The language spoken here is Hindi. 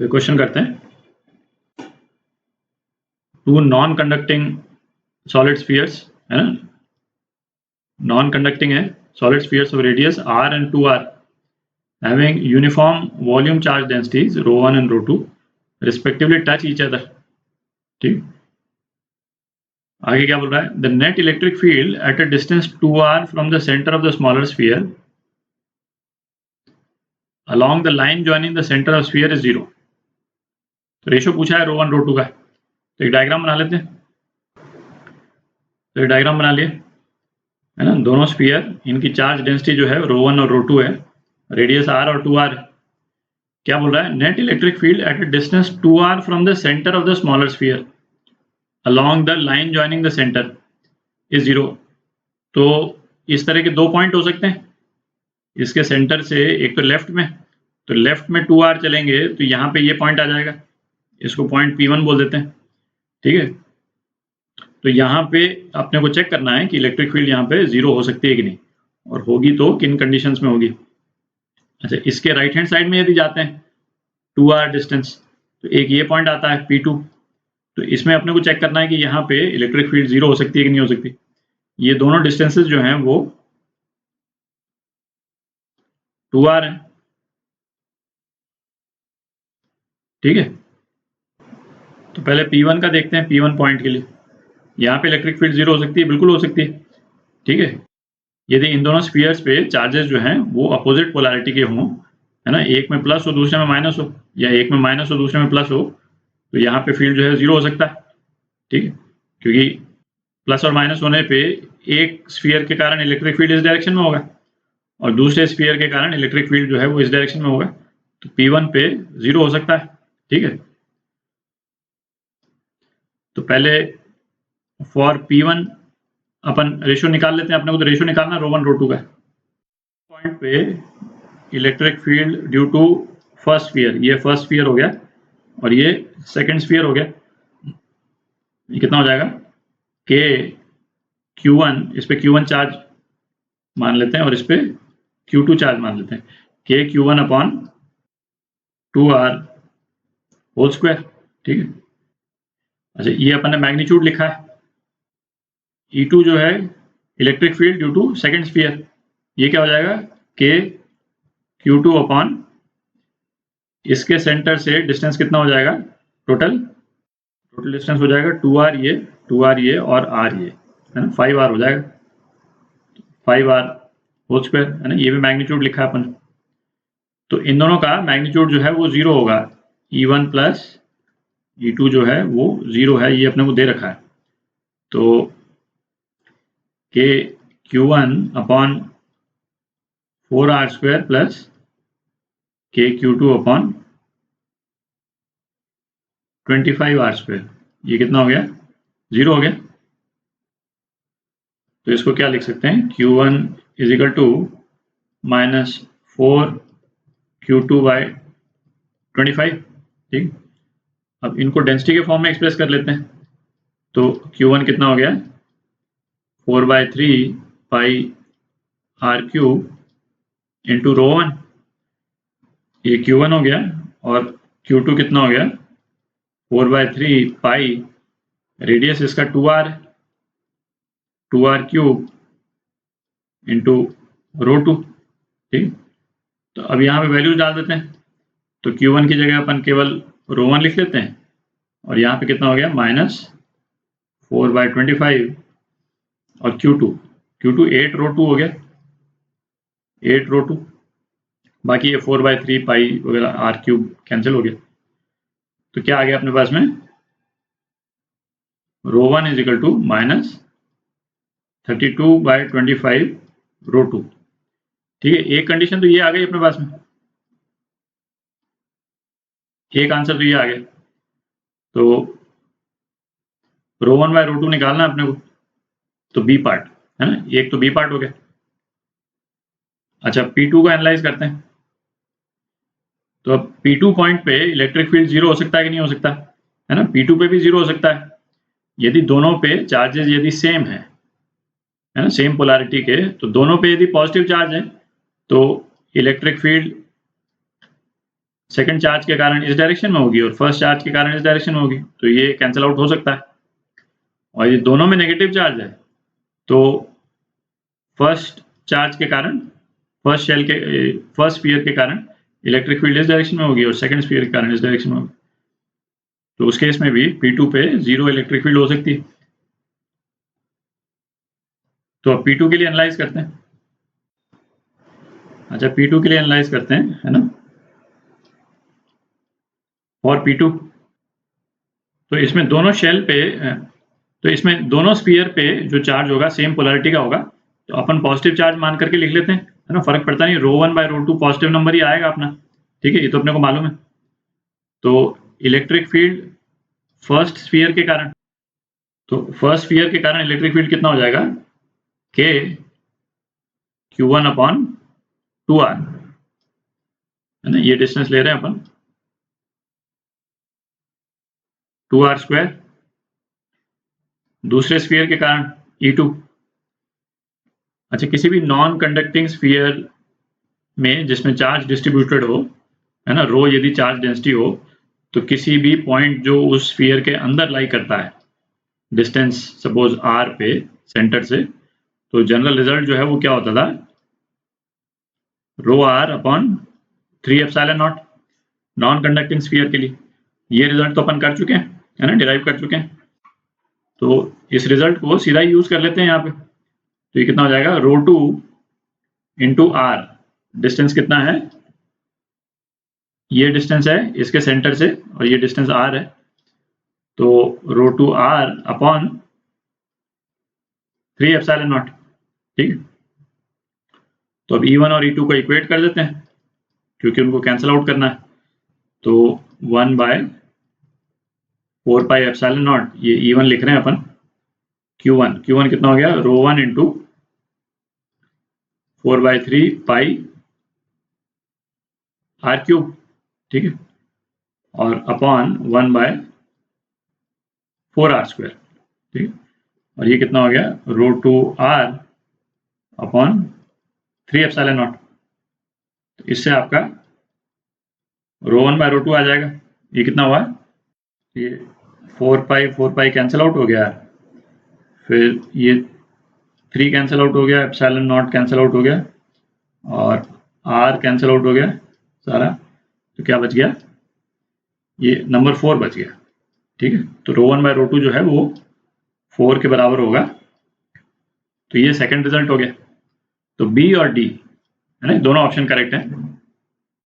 तो क्वेश्चन करते हैं, two non conducting solid spheres, है ना, नॉन कंडक्टिंग है solid spheres of radius r and 2r having uniform volume charge densities ρ1 and ρ2 respectively touch each other. ठीक, आगे क्या बोल रहा है, the net electric field at a distance 2r from the center of the smaller sphere along the line joining the center of sphere is 0. तो रेशो पूछा है ρ1 ρ2 का, तो एक डायग्राम बना लेते हैं। तो एक डायग्राम बना लिए, है ना, दोनों स्फीयर, इनकी चार्ज डेंसिटी जो है ρ1 और ρ2 है, रेडियस r और 2r है। क्या बोल रहा है, net electric field at a distance 2r from the centre of the smaller sphere along the line joining the centre is 0। तो इस तरह के दो पॉइंट हो सकते हैं, इसके सेंटर से एक तो लेफ्ट में 2r चलेंगे तो यहाँ पे ये पॉइंट आ जाएगा, इसको पॉइंट P1 बोल देते हैं। ठीक है, तो यहाँ पे अपने को चेक करना है कि इलेक्ट्रिक फील्ड यहाँ पे 0 हो सकती है कि नहीं, और होगी तो किन कंडीशंस में होगी। अच्छा, इसके राइट हैंड साइड में यदि जाते हैं 2r डिस्टेंस, तो एक ये पॉइंट आता है P2, तो इसमें अपने को चेक करना है कि यहाँ पे इलेक्ट्रिक फील्ड 0 हो सकती है कि नहीं हो सकती। ये दोनों डिस्टेंसेस जो हैं वो 2r हैं। ठीक है, तो पहले P1 का देखते हैं, P1 पॉइंट के लिए यहाँ पे इलेक्ट्रिक फील्ड 0 हो सकती है, बिल्कुल हो सकती है। ठीक है, यदि इन दोनों स्फीयर्स पे चार्जेस जो हैं वो अपोजिट पोलैरिटी के हों, है ना, एक में प्लस हो दूसरे में माइनस हो, या एक में माइनस हो दूसरे में प्लस हो, तो यहाँ पे फील्ड जो है 0 हो सकता है। ठीक है, क्योंकि प्लस और माइनस होने पे एक स्फीयर के कारण इलेक्ट्रिक फील्ड इस डायरेक्शन में होगा और दूसरे स्फीयर के कारण इलेक्ट्रिक फील्ड जो है वो इस डायरेक्शन में होगा, तो P1 पे 0 हो सकता है। ठीक है, तो पहले फॉर P1 अपन रेशो निकाल लेते हैं, अपने को तो रेशो निकालना ρ1 ρ2 का। पॉइंट पे electric field due to first sphere, ये फर्स्ट स्फीयर हो गया और ये सेकंड स्फीयर हो गया, ये कितना हो जाएगा, K Q1, इस पे Q1 चार्ज मान लेते हैं और इस पे Q2 चार्ज मान लेते हैं, K Q1 upon 2r whole square. ठीक है, अच्छा, ये अपन ने मैग्नीट्यूड लिखा है, E2 जो है electric field due to second sphere, ये क्या हो जाएगा, K Q2 अपॉन इसके सेंटर से डिस्टेंस कितना हो जाएगा, टोटल डिस्टेंस हो जाएगा 2r ये और r ये, है ना, 5r हो जाएगा, 5r होल स्क्वायर, है ना, ये भी मैग्नीट्यूड लिखा है अपन। तो इन दोनों का मैग्नीट्यूड जो है वो 0 होगा, E1 प्लस E2 जो है वो 0 है, ये अपने को दे रखा है। तो K Q1 upon 4r square plus K Q2 upon 25r square, ये कितना हो गया, 0 हो गया। तो इसको क्या लिख सकते हैं, Q1 is equal to minus 4Q2 by 25। ठीक, अब इनको डेंसिटी के फॉर्म में एक्सप्रेस कर लेते हैं, तो Q1 कितना हो गया, 4/3 पाई r क्यूब इंटू ρ1, ये Q1 हो गया, और Q2 कितना हो गया, 4/3 पाई, रेडियस इसका 2r है, 2r क्यूब इंटू ρ2। ठीक, तो अब यहाँ पे वैल्यूज डाल देते हैं, तो Q1 की जगह अपन केवल ρ1 लिख लेते हैं, और यहाँ पे कितना हो गया, माइनस 4/25, और Q2 8 ρ2 हो गया, 8 ρ2, बाकी ये 4/3 पाई वगैरह r क्यूब कैंसिल हो गया। तो क्या आ गया अपने पास में, ρ1 इज इक्वल टू माइनस 32/25 ρ2। ठीक है, एक कंडीशन तो ये आ गई अपने पास में, एक आंसर तो ये आ गया। तो ρ1/ρ2 निकालना है अपने को, तो बी पार्ट, है ना, एक तो बी पार्ट हो गया। अच्छा, P2 को एनालाइज करते हैं, तो अब P2 पॉइंट पे इलेक्ट्रिक फील्ड 0 हो सकता है कि नहीं हो सकता, है ना, P2 पे भी 0 हो सकता है यदि दोनों पे चार्जेस यदि सेम है ना, सेम पोलैरिटी के, तो दोनों पे यदि पॉजिटिव चार्ज है तो इलेक्ट्रिक फील्ड सेकंड चार्ज के कारण इस डायरेक्शन में होगी और फर्स्ट चार्ज के कारण इस डायरेक्शन में होगी, तो ये कैंसिल आउट हो सकता है। और ये दोनों में नेगेटिव चार्ज है, तो फर्स्ट चार्ज के कारण, फर्स्ट स्फीयर के कारण इलेक्ट्रिक फील्ड इस डायरेक्शन में होगी और सेकंड स्फीयर के कारण इस डायरेक्शन में होगी। तो उस केस में भी P2 पे 0 इलेक्ट्रिक फील्ड हो सकती है। तो अब P2 के लिए एनालाइज करते हैं। अच्छा, P2 के लिए एनालाइज करते हैं, है ना। और P2 तो इसमें दोनों स्फीयर पे जो चार्ज होगा सेम पोलैरिटी का होगा, तो अपन पॉजिटिव चार्ज मान करके लिख लेते हैं, है ना, फर्क पड़ता नहीं, ρ1/ρ2 पॉजिटिव नंबर ही आएगा अपना, ठीक है, ये तो अपने को मालूम है। तो इलेक्ट्रिक फील्ड फर्स्ट स्फीयर के कारण, तो फर्स्ट स्फीयर के कारण इलेक्ट्रिक फील्ड कितना हो जाएगा, K Q1/2R, है ना, ये डिस्टेंस ले रहे हैं अपन 2R²। दूसरे स्फीयर के कारण E2। अच्छा, किसी भी नॉन कंडक्टिंग स्फीयर में जिसमें चार्ज डिस्ट्रीब्यूटेड हो, है ना, रो यदि चार्ज डेंसिटी हो, तो किसी भी पॉइंट जो उस स्फीयर के अंदर लाई करता है, डिस्टेंस सपोज R पे सेंटर से, तो जनरल रिजल्ट जो है वो क्या होता था, ρR/3ε0 नॉन कंडक्टिंग स्फीयर के लिए। ये रिजल्ट तो अपन कर चुके हैं, है ना, डिराइव कर चुके हैं। तो इस रिजल्ट को सीधा ही यूज कर लेते हैं यहाँ पे। तो ये कितना हो जाएगा, ρ2 × R, डिस्टेंस कितना है, ये डिस्टेंस है इसके सेंटर से और ये डिस्टेंस R है, तो ρ2R/3ε0, ठीक है। तो अब E1 और E2 को इक्वेट कर देते हैं क्योंकि उनको कैंसिल आउट करना है, तो 1/4πε0, ये E1 लिख रहे हैं अपन, Q1 कितना हो गया, ρ1 × 4/3πr³, ठीक है, और अपॉन 1/4R², ठीक है, और ये कितना हो गया, ρ2R/3ε0। तो इससे आपका ρ1/ρ2 आ जाएगा। ये कितना हुआ, ये 4π कैंसिल आउट हो गया, फिर ये 3 कैंसिल आउट हो गया, ε0 कैंसिल आउट हो गया और R कैंसिल आउट हो गया सारा, तो क्या बच गया, ये नंबर 4 बच गया, ठीक है। तो ρ1/ρ2 जो है वो 4 के बराबर होगा। तो ये सेकंड रिजल्ट हो गया। तो B और D, है ना, दोनों ऑप्शन करेक्ट है।